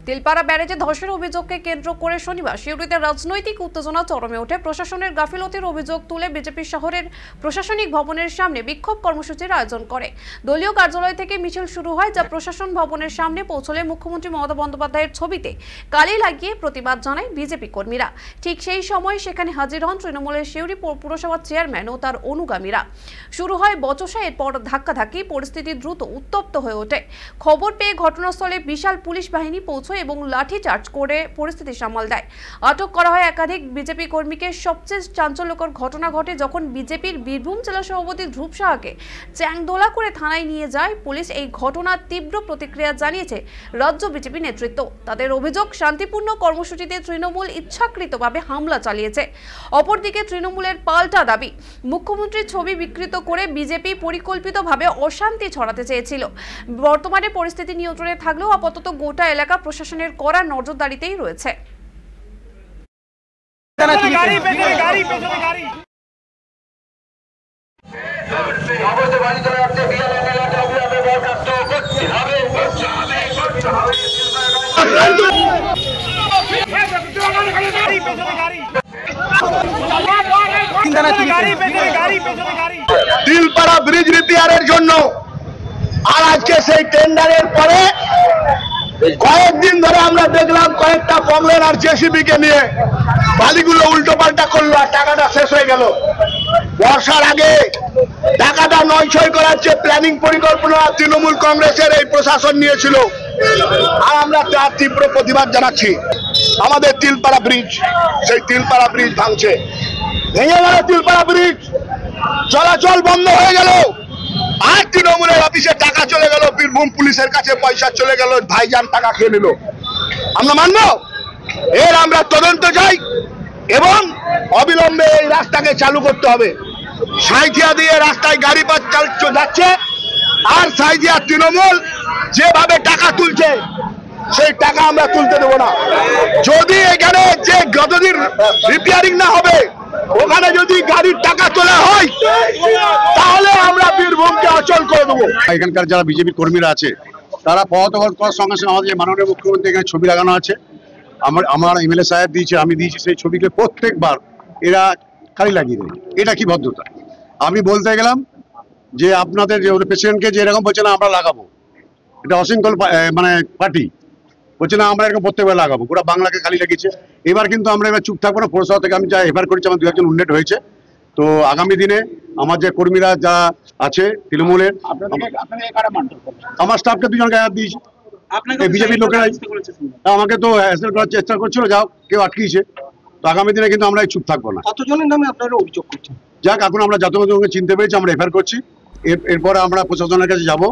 তিলপাড়া ব্যারেজে ধসের অভিযোগকে কেন্দ্র করে শনিবার সিউড়িতে রাজনৈতিক উত্তেজনা চরমে ওঠে। প্রশাসনের গাফিলতির অভিযোগ তুলে বিজেপি শহরের প্রশাসনিক ভবনের সামনে বিক্ষোভ কর্মসূচির আয়োজন করে। দলীয় কার্যালয় থেকে মিছিল শুরু হয়, যা প্রশাসন ভবনের সামনে পৌঁছলে মুখ্যমন্ত্রী মমতা বন্দ্যোপাধ্যায়ের ছবিতে কালি লাগিয়ে প্রতিবাদ জানায় বিজেপি কর্মীরা। ঠিক সেই সময় সেখানে হাজির হন তৃণমূলের সিউড়ি পুরসভার চেয়ারম্যান ও তার অনুগামীরা। শুরু হয় বচসা, এরপর ধাক্কাধাক্কি, পরিস্থিতি দ্রুত উত্তপ্ত হয়ে ওঠে। খবর পেয়ে ঘটনাস্থলে বিশাল পুলিশ বাহিনী পৌঁছায় এবং লাঠি চার্জ করে পরিস্থিতি সামাল দেয়। আটক করা হয় একাধিক বিজেপি কর্মীকে। সবচেয়ে চাঞ্চল্যকর ঘটনা ঘটে যখন বিজেপির বীরভূম জেলা সভাপতি ধ্রুব সাহাকে চ্যাংদোলা করে থানায় নিয়ে যায় পুলিশ। এই ঘটনার তীব্র প্রতিক্রিয়া জানিয়েছে রাজ্য বিজেপি নেতৃত্ব। তাদের অভিযোগ, শান্তিপূর্ণ কর্মসূচিতে তৃণমূল ইচ্ছাকৃতভাবে হামলা চালিয়েছে। অপরদিকে তৃণমূলের পাল্টা দাবি, মুখ্যমন্ত্রীর ছবি বিকৃত করে বিজেপি পরিকল্পিতভাবে অশান্তি ছড়াতে চেয়েছিল। বর্তমানে পরিস্থিতি নিয়ন্ত্রণে থাকলেও আপাতত গোটা এলাকা প্রশাসনের কড়া নজরদারিতেই রয়েছে। তিলপাড়া ব্রিজ রিপেয়ারের জন্য আর আজকে সেই টেন্ডারের পরে কয়েকদিন ধরে আমরা দেখলাম কয়েকটা কংগ্রেস আর জেসিবি কে নিয়ে বালিগুলো উল্টো পাল্টা করলো আর টাকাটা শেষ হয়ে গেল। বর্ষার আগে টাকাটা নয়ছয় করার যে প্ল্যানিং পরিকল্পনা তৃণমূল কংগ্রেসের এই প্রশাসন নিয়েছিল, আর আমরা তার তীব্র প্রতিবাদ জানাচ্ছি। আমাদের তিলপাড়া ব্রিজ, সেই তিলপাড়া ব্রিজ ভাঙছে, ভেঙে গেল তিলপাড়া ব্রিজ, চলাচল বন্ধ হয়ে গেল। আর তৃণমূলের অফিসে টাকা চলে গেল, বীরভূম পুলিশের কাছে পয়সা চলে গেল, ভাইজান টাকা খেয়ে নিল। আমরা মানব? এর আমরা তদন্ত চাই এবং অবিলম্বে এই রাস্তাকে চালু করতে হবে। সাঁইথিয়া দিয়ে রাস্তায় গাড়ি যাচ্ছে, আর সাঁইথিয়া তৃণমূল যেভাবে টাকা তুলছে সেই টাকা আমরা তুলতে দেবো না। যদি এখানে যে যতদিন রিপেয়ারিং না হবে ওখানে যদি গাড়ির টাকা তোলা হয় তাহলে আমরা বীরভূমকে অচল করে দেবো। এখানকার যারা বিজেপি কর্মীরা আছে তারা পদত্যাগ করার সঙ্গে সঙ্গে আমাদের মাননীয় মুখ্যমন্ত্রী এখানে ছবি লাগানো আছে, আমার এমএলএ সাহেব দিয়েছে, আমি দিয়েছি, সেই ছবিকে প্রত্যেকবার এরা কালি লাগিয়ে দেয়। এটা কি ভদ্রতা? আমি বলতে গেলাম যে আপনাদের যে প্রেসিডেন্টকে যে এরকম বলছে না আমরা লাগাবো, এটা অশৃঙ্খল মানে পার্টি বলছে না আমরা এরকম প্রত্যেকবার লাগাবো, পুরো বাংলাকে খালি লাগিয়েছে। এবার কিন্তু আমরা এবার চুপ থাকবো না। পৌরসভা থেকে আমি যা এফআইআর করেছি, আমার 2-1 জন উন্নেট হয়েছে। তো আগামী দিনে আমার যে কর্মীরা যা আছে তৃণমূলের, আমার স্টাফকে 2 জনকে অ্যাড দিয়েছি। বিজেপির লোকেরা আমাকে তো হ্যাসেল করার চেষ্টা করছিল, যাও কেউ আটকিয়েছে। তো আগামী দিনে কিন্তু আমরা চুপ থাকবো না। কতজনের নামে আপনারা অভিযোগ করছেন? যাক, এখন আমরা যতজনকে চিনতে পেরেছি আমরা এফআইআর করছি, এরপরে আমরা প্রশাসনের কাছে যাবো।